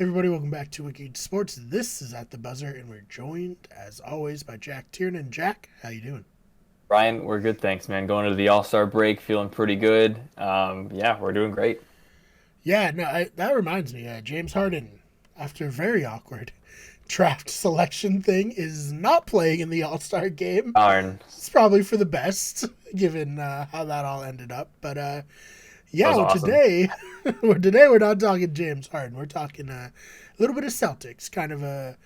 Everybody, welcome back to Wiki Sports. This is At the Buzzer, and we're joined, as always, by Jack Tiernan. Jack, how you doing? Ryan, we're good, thanks, man. Going into the All-Star break, feeling pretty good. Yeah, we're doing great. Yeah, no, that reminds me, James Harden, after a very awkward draft selection thing, is not playing in the All-Star game. Darn, It's probably for the best, given how that all ended up. But that yeah, was well, awesome. today, today we're not talking James Harden. We're talking a little bit of Celtics, kind of a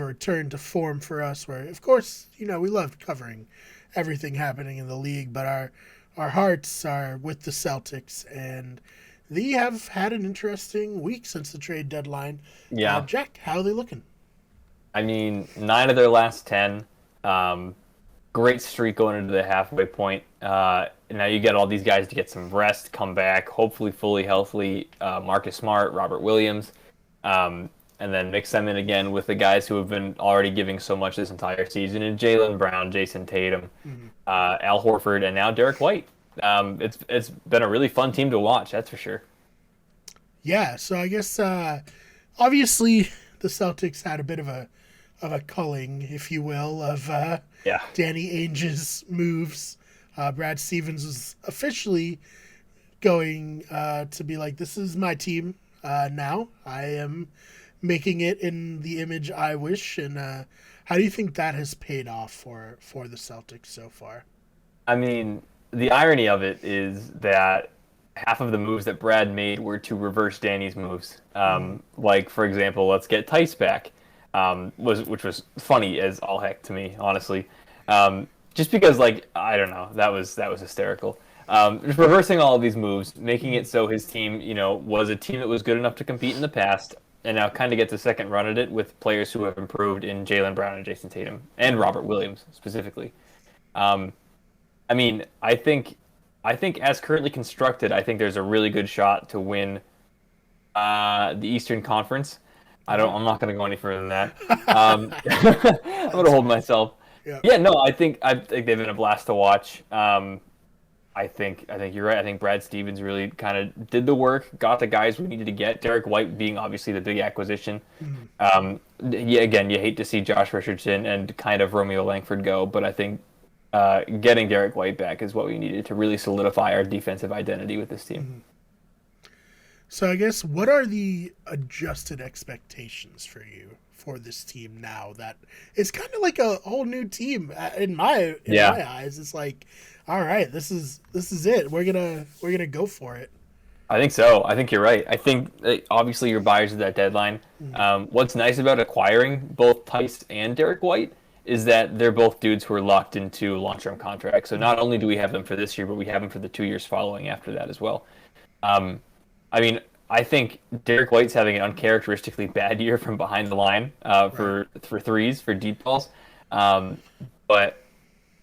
return to form for us. Where, of course, we loved covering everything happening in the league, but our hearts are with the Celtics, and they have had an interesting week since the trade deadline. Yeah, Jack, how are they looking? I mean, 9 of their last 10. Um, Great streak going into the halfway point. Now you get all these guys to get some rest, come back, hopefully fully healthy. Marcus Smart, Robert Williams, and then mix them in again with the guys who have been already giving so much this entire season, and Jaylen Brown, Jason Tatum, Mhm. Al Horford, and now Derrick White. It's been a really fun team to watch, that's for sure. Yeah, so I guess obviously the Celtics had a bit of a culling, if you will, of Yeah, Danny Ainge's moves. Brad Stevens was officially going to be like, "This is my team now. I am making it in the image I wish." And how do you think that has paid off for the Celtics so far? I mean, the irony of it is that half of the moves that Brad made were to reverse Danny's moves. Mm, Like for example, let's get Tice back, which was funny as all heck to me, honestly. Just because, like, I don't know, that was hysterical. Just reversing all of these moves, making mm, it so his team, was a team that was good enough to compete in the past, and now kind of gets a second run at it with players who have improved in Jaylen Brown and Jason Tatum and Robert Williams specifically. Um, I mean, I think as currently constructed, I think there's a really good shot to win the Eastern Conference. okay, I'm not going to go any further than that. I'm going to that's hold fair. myself. Yep. Yeah, no, I think they've been a blast to watch. I think you're right. I think Brad Stevens really kind of did the work, got the guys we needed to get. Derek White being obviously the big acquisition. Mm, Yeah, again, you hate to see Josh Richardson and kind of Romeo Langford go, but I think getting Derek White back is what we needed to really solidify our defensive identity with this team. mm. So I guess what are the adjusted expectations for you for this team now that it's kind of like a whole new team in my Yeah, eyes. It's like, all right, this is it. We're gonna go for it. I think so. I think you're right. I think obviously your buyers at that deadline. Mm, What's nice about acquiring both Tice and Derek White is that they're both dudes who are locked into long-term contracts. So not mm, only do we have them for this year, but we have them for the 2 years following after that as well. Um, I mean, I think Derek White's having an uncharacteristically bad year from behind the line right. for threes for deep balls. Um, but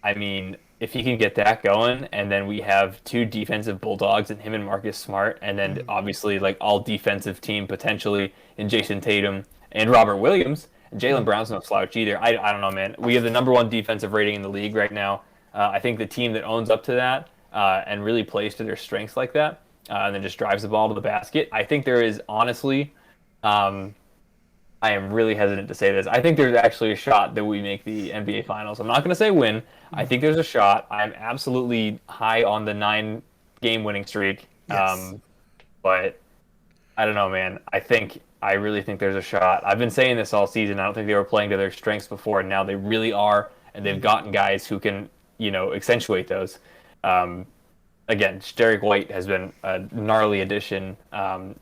I mean, if he can get that going, and then we have two defensive bulldogs and him and Marcus Smart, and then Mm, obviously like all defensive team potentially in Jason Tatum and Robert Williams. And Jaylen mm, Brown's no slouch either. I don't know, man. We have the number one defensive rating in the league right now. I think the team that owns up to that and really plays to their strengths like that, and then just drives the ball to the basket. I think there is honestly, um, I am really hesitant to say this. I think there's actually a shot that we make the NBA Finals. I'm not going to say win. I mm. think there's a shot. I'm absolutely high on the 9 game winning streak. Yes. But I don't know, man. I really think there's a shot. I've been saying this all season. I don't think they were playing to their strengths before, and now they really are, and they've Mm, gotten guys who can, accentuate those. Um, Again, Derek White has been a gnarly addition.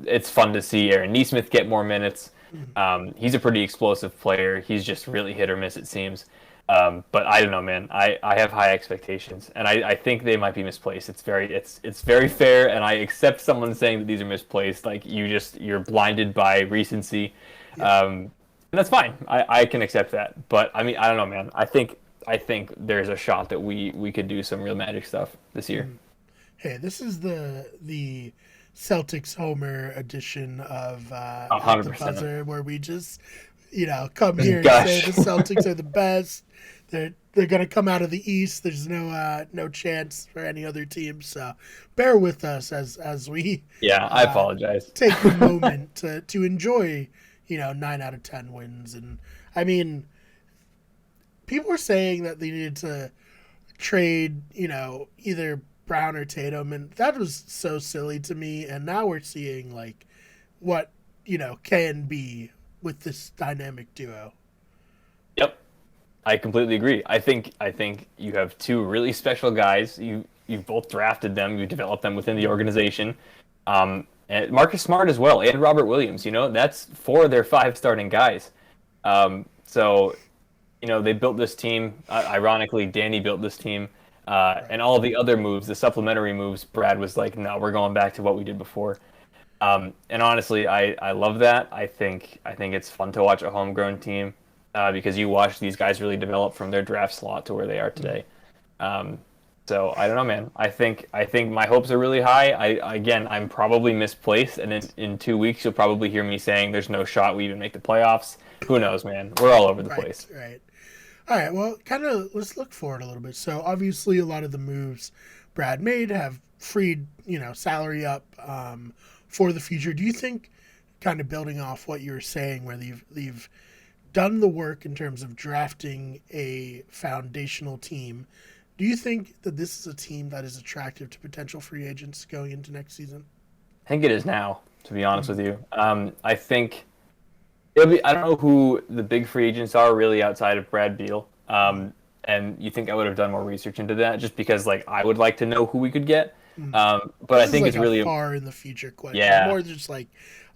It's fun to see Aaron Nesmith get more minutes. mm. He's a pretty explosive player. He's just really hit or miss, it seems. But I don't know, man. I have high expectations, and I think they might be misplaced. It's very fair, and I accept someone saying that these are misplaced. Like you're blinded by recency, Yep. and that's fine. I can accept that. But I mean, I don't know, man. I think there's a shot that we could do some real magic stuff this year. Mm. Hey, this is the Celtics Homer edition of At the 100%. Buzzer, where we just come Just here and say the gush. Celtics are the best. They're gonna come out of the East. There's no chance for any other team. So bear with us as we Yeah, I uh, apologize. take the moment to enjoy 9 out of 10 wins. And I mean, people were saying that they needed to trade, either Brown or Tatum, and that was so silly to me. And now we're seeing like what can be with this dynamic duo. Yep, I completely agree. I think you have two really special guys. You've both drafted them. You developed them within the organization. And Marcus Smart as well, and Robert Williams. That's four of their five starting guys. So they built this team. Ironically, Danny built this team. And all the other moves, the supplementary moves, Brad was like, no, we're going back to what we did before. And honestly, I love that. I think it's fun to watch a homegrown team because you watch these guys really develop from their draft slot to where they are today. So I don't know, man. I think my hopes are really high. I'm probably misplaced, and in 2 weeks you'll probably hear me saying there's no shot we even make the playoffs. Who knows, man? We're all over the place. Right. All right. Well, kind of let's look forward a little bit. So obviously, a lot of the moves Brad made have freed salary up for the future. Do you think, kind of building off what you were saying, where they've done the work in terms of drafting a foundational team? Do you think that this is a team that is attractive to potential free agents going into next season? I think it is now, to be honest with you. I think it'll be. I don't know who the big free agents are really outside of Brad Beal. And you think I would have done more research into that just because I would like to know who we could get. But I think it's really far in the future question. Yeah. More just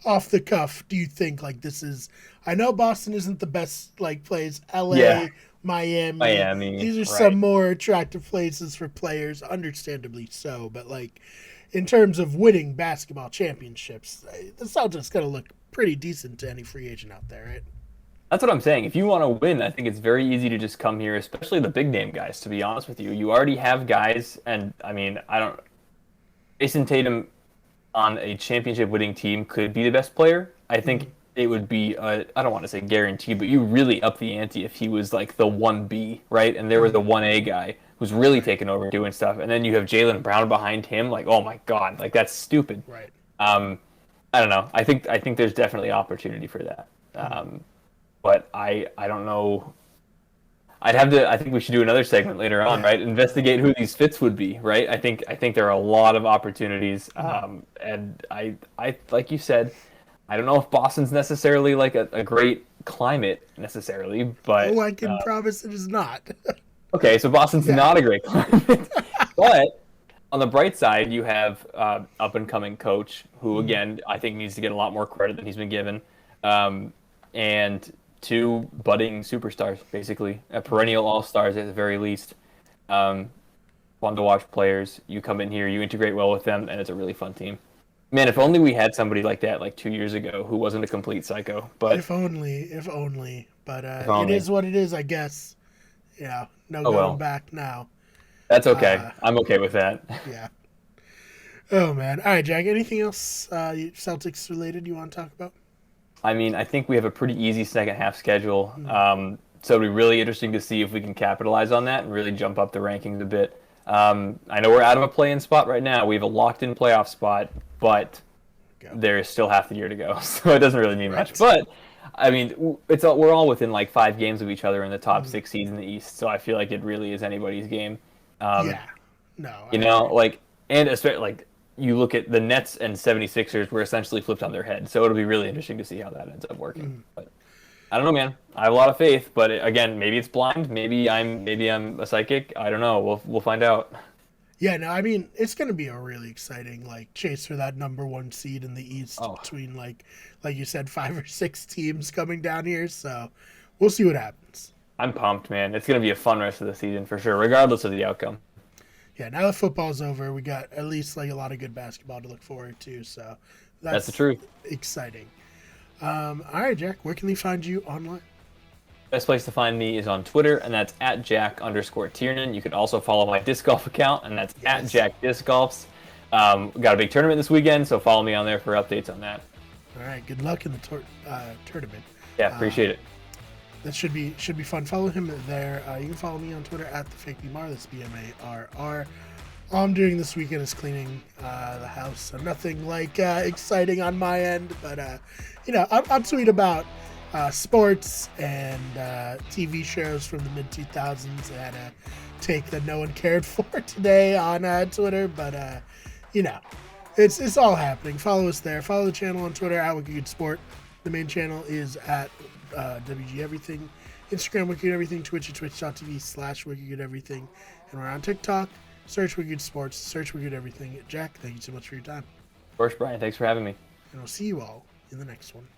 off the cuff. Do you think this is? I know Boston isn't the best place. LA. Yeah. Miami. These are some more attractive places for players, understandably so. But in terms of winning basketball championships, the Celtics got to look pretty decent to any free agent out there, right? That's what I'm saying. If you want to win, I think it's very easy to just come here, especially the big name guys. To be honest with you, you already have guys, and I mean, Jason Tatum on a championship winning team could be the best player. I think it would be, I don't want to say guaranteed, but you really up the ante if he was the 1B, right? And there was a 1A guy who's really taking over doing stuff. And then you have Jaylen Brown behind him. Oh my God, that's stupid. Right. I don't know. I think there's definitely opportunity for that. But I don't know. I think we should do another segment later on, right? Investigate who these fits would be, right? I think there are a lot of opportunities. And I like you said, I don't know if Boston's necessarily a great climate necessarily, but I can promise it is not. Okay, so Boston's not a great climate. But on the bright side, you have up and coming coach who again I think needs to get a lot more credit than he's been given. And two budding superstars, basically, perennial all-stars at the very least. Fun to watch players. You come in here, you integrate well with them, and it's a really fun team. Man, if only we had somebody like that 2 years ago who wasn't a complete psycho. But if only. But it is what it is, I guess. Yeah, going back now. That's okay. I'm okay with that. Yeah. Oh, man. All right, Jack, anything else Celtics related you want to talk about? I mean, I think we have a pretty easy second half schedule. So it'll be really interesting to see if we can capitalize on that and really jump up the rankings a bit. I know we're out of a play-in spot right now. We have a locked-in playoff spot, but there's still half the year to go, so it doesn't really mean much. But I mean, we're all within 5 games of each other in the top 6 seeds in the East, so I feel like it really is anybody's game. And especially you look at the Nets and 76ers were essentially flipped on their head, so it'll be really interesting to see how that ends up working. But I don't know, man. I have a lot of faith, but again, maybe it's blind. Maybe I'm a psychic. I don't know. We'll find out. Yeah, no, I mean, it's going to be a really exciting chase for that number 1 seed in the East between like you said 5 or 6 teams coming down here. So we'll see what happens. I'm pumped, man. It's going to be a fun rest of the season for sure, regardless of the outcome. Yeah, now that football's over, we got at least a lot of good basketball to look forward to. So that's the truth. Exciting. All right, Jack, where can they find you online? Best place to find me is on Twitter, and that's @Jack_Tiernan. You can also follow my disc golf account, and that's @JackDiscGolfs. Got a big tournament this weekend, so follow me on there for updates on that. All right, good luck in the tournament. Yeah, appreciate it. That should be fun. Follow him there. You can follow me on Twitter @TheFakeBMar. That's BMARR. All I'm doing this weekend is cleaning the house, so nothing exciting on my end, but I'll tweet about sports and TV shows from the mid 2000s. I had a take that no one cared for today on Twitter, but it's all happening. Follow us there. Follow the channel on Twitter at Wicked Sport. The main channel is at WG Everything. Instagram Wicked Everything. Twitch at twitch.tv/Wicked Everything. And we're on TikTok. Search Wicked Sports. Search Wicked Everything. Jack, thank you so much for your time. Of course, Brian. Thanks for having me. And I'll see you all in the next one.